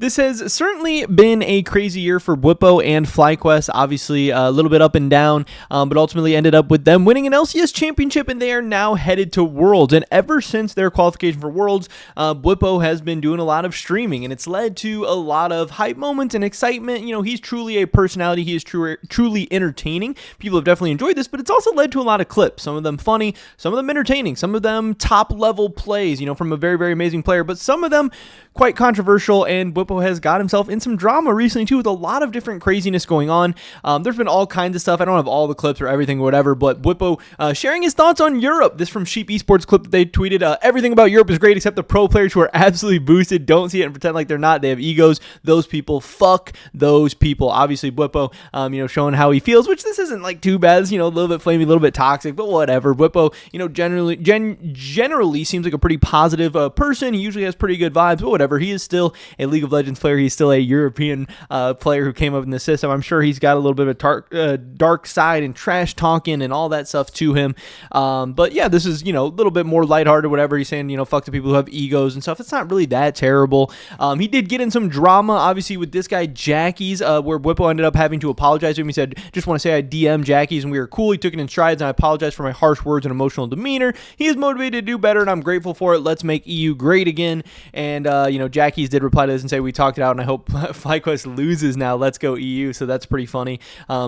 This has certainly been a crazy year for Bwipo and FlyQuest. Obviously, a little bit up and down, but ultimately ended up with them winning an LCS championship, and they are now headed to Worlds. And ever since their qualification for Worlds, Bwipo has been doing a lot of streaming, and it's led to a lot of hype moments and excitement. You know, he's truly a personality. He is truly entertaining. People have definitely enjoyed this, but it's also led to a lot of clips. Some of them funny, some of them entertaining, some of them top-level plays, you know, from a very, very amazing player, but some of them quite controversial, and Bwipo has got himself in some drama recently too, with a lot of different craziness going on. There's been all kinds of stuff. I don't have all the clips or everything or whatever, but Bwipo sharing his thoughts on Europe. This from Sheep Esports clip that they tweeted. Everything about Europe is great except the pro players who are absolutely boosted. Don't see it and pretend like they're not. They have egos. Those people, fuck those people. Obviously Bwipo, you know, showing how he feels, which this isn't like too bad. It's, you know, a little bit flamey, a little bit toxic, but whatever. Bwipo, you know, generally seems like a pretty positive person. He usually has pretty good vibes, but whatever. He is still a League of Legends player. He's still a European player who came up in the system. I'm sure he's got a little bit of a dark side and trash talking and all that stuff to him. But yeah, this is, you know, a little bit more lighthearted, whatever. He's saying, you know, fuck the people who have egos and stuff. It's not really that terrible. He did get in some drama, obviously, with this guy, Jackie's, where Bwipo ended up having to apologize to him. He said, just want to say I DM Jackie's and we were cool. He took it in strides and I apologize for my harsh words and emotional demeanor. He is motivated to do better and I'm grateful for it. Let's make EU great again. And, you know, Jackie's did reply to this and say, we talked it out and I hope FlyQuest loses now. Let's go EU. So that's pretty funny.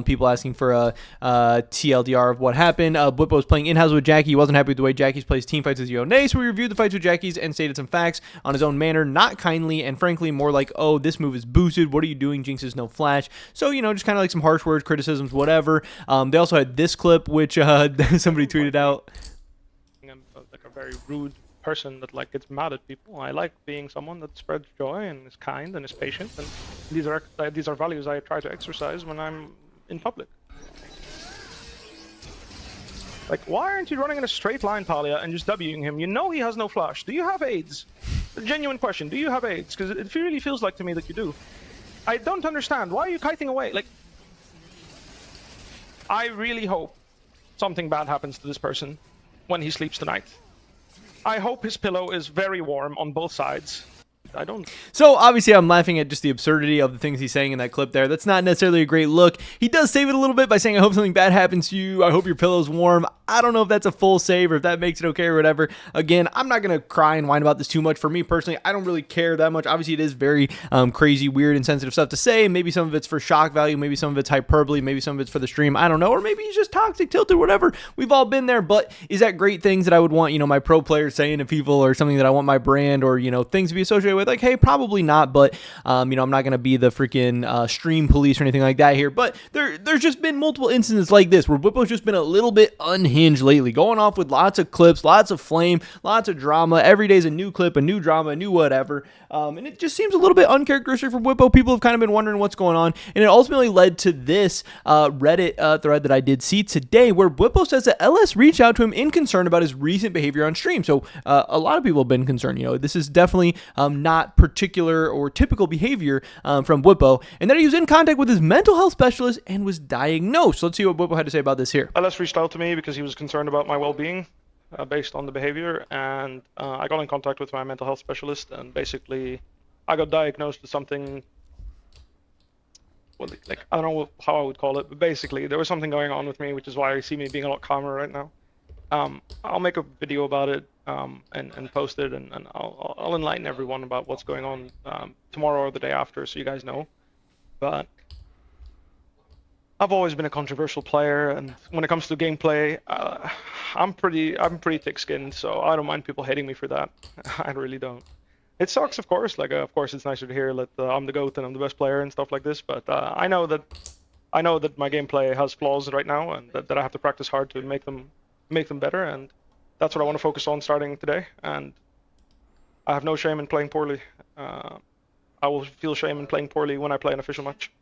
People asking for a TLDR of what happened. Bwipo was playing in-house with Jackie. He wasn't happy with the way Jackie's plays team fights with Yone. So we reviewed the fights with Jackie's and stated some facts on his own manner, not kindly and frankly more like, oh, this move is boosted. What are you doing? Jinx is no flash. So, you know, just kind of like some harsh words, criticisms, whatever. They also had this clip, which somebody tweeted out. I'm like a very rude person that like gets mad at people. I like being someone that spreads joy and is kind and is patient, and these are values I try to exercise when I'm in public. Like, why aren't you running in a straight line, Talia, and just Wing him? You know he has no flash. Do you have AIDS? A genuine question. Do you have AIDS? Because it really feels like to me that you do. I don't understand. Why are you kiting away? Like, I really hope something bad happens to this person when he sleeps tonight. I hope his pillow is very warm on both sides. I don't. So obviously I'm laughing at just the absurdity of the things he's saying in that clip there. That's not necessarily a great look. He does save it a little bit by saying, I hope something bad happens to you. I hope your pillow's warm. I don't know if that's a full save or if that makes it okay or whatever. Again, I'm not going to cry and whine about this too much. For me personally, I don't really care that much. Obviously, it is very crazy, weird, and sensitive stuff to say. Maybe some of it's for shock value. Maybe some of it's hyperbole. Maybe some of it's for the stream. I don't know. Or maybe he's just toxic, tilted, whatever. We've all been there. But is that great things that I would want, you know, my pro players saying to people, or something that I want my brand or, you know, things to be associated with? Like, hey, probably not. But, you know, I'm not going to be the freaking stream police or anything like that here. But there's just been multiple instances like this where Bwipo's just been a little bit unhinged lately, going off with lots of clips, lots of flame, lots of drama. Every day's a new clip, a new drama, a new whatever. And it just seems a little bit uncharacteristic for Bwipo. People have kind of been wondering what's going on. And it ultimately led to this Reddit thread that I did see today where Bwipo says that LS reached out to him in concern about his recent behavior on stream. So a lot of people have been concerned. You know, this is definitely not particular or typical behavior from Bwipo. And then he was in contact with his mental health specialist and was diagnosed. So let's see what Bwipo had to say about this here. LS reached out to me because he was concerned about my well-being based on the behavior, and I got in contact with my mental health specialist, and basically I got diagnosed with something, well, like, I don't know how I would call it, but basically there was something going on with me, which is why you see me being a lot calmer right now. I'll make a video about it and post it, and I'll enlighten everyone about what's going on tomorrow or the day after, so you guys know. But I've always been a controversial player, and when it comes to gameplay, I'm pretty thick-skinned, so I don't mind people hating me for that. I really don't. It sucks, of course. Like, of course, it's nicer to hear that I'm the GOAT and I'm the best player and stuff like this. But I know that my gameplay has flaws right now, and that I have to practice hard to make them better. And that's what I want to focus on starting today. And I have no shame in playing poorly. I will feel shame in playing poorly when I play an official match.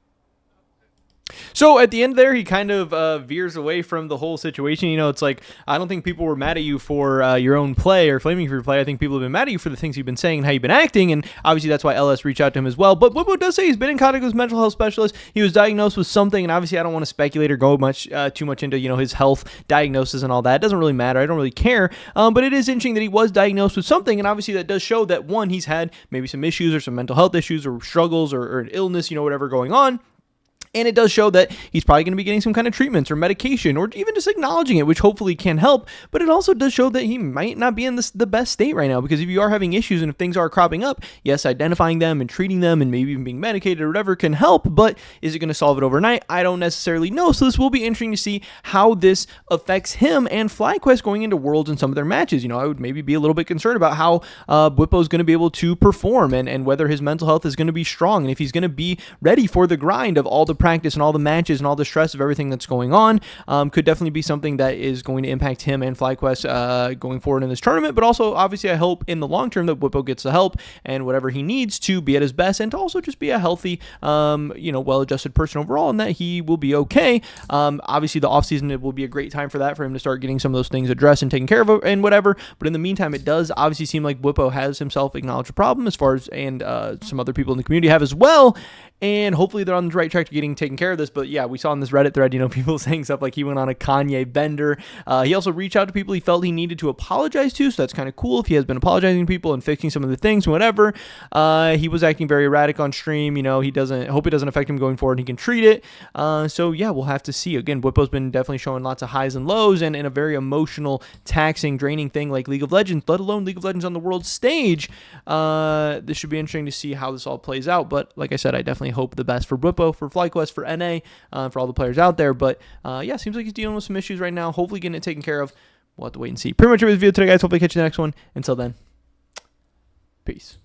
So at the end there, he kind of veers away from the whole situation. You know, it's like, I don't think people were mad at you for your own play or flaming for your play. I think people have been mad at you for the things you've been saying and how you've been acting, and obviously that's why LS reached out to him as well. But Bwipo does say he's been in contact with his mental health specialist. He was diagnosed with something, and obviously I don't want to speculate or go too much into, you know, his health diagnosis and all that. It doesn't really matter. I don't really care. But it is interesting that he was diagnosed with something, and obviously that does show that, one, he's had maybe some issues or some mental health issues or struggles or an illness, you know, whatever going on. And it does show that he's probably going to be getting some kind of treatments or medication or even just acknowledging it, which hopefully can help. But it also does show that he might not be in the best state right now, because if you are having issues and if things are cropping up, yes, identifying them and treating them and maybe even being medicated or whatever can help. But is it going to solve it overnight? I don't necessarily know. So this will be interesting to see how this affects him and FlyQuest going into Worlds and some of their matches. You know, I would maybe be a little bit concerned about how Bwipo is going to be able to perform and whether his mental health is going to be strong and if he's going to be ready for the grind of all the practice and all the matches and all the stress of everything that's going on. Could definitely be something that is going to impact him and FlyQuest going forward in this tournament. But also, obviously, I hope in the long term that Bwipo gets the help and whatever he needs to be at his best, and to also just be a healthy, you know, well-adjusted person overall, and that he will be okay. Obviously, the offseason, it will be a great time for that, for him to start getting some of those things addressed and taken care of and whatever. But in the meantime, it does obviously seem like Bwipo has himself acknowledged a problem, as far as, and some other people in the community have as well. And hopefully they're on the right track to getting taken care of this. But yeah, we saw in this Reddit thread, you know, people saying stuff like he went on a Kanye bender. He also reached out to people he felt he needed to apologize to. So that's kind of cool if he has been apologizing to people and fixing some of the things, whatever. He was acting very erratic on stream. You know, hope it doesn't affect him going forward. He can treat it. So yeah, we'll have to see. Again, Bwipo's been definitely showing lots of highs and lows, and in a very emotional, taxing, draining thing like League of Legends, let alone League of Legends on the world stage. This should be interesting to see how this all plays out. But like I said, I definitely hope the best for Bwipo, for FlyQuest, for NA, for all the players out there. But yeah, seems like he's dealing with some issues right now. Hopefully getting it taken care of. We'll have to wait and see. Pretty much it was the video today, guys. Hopefully catch you in the next one. Until then, peace.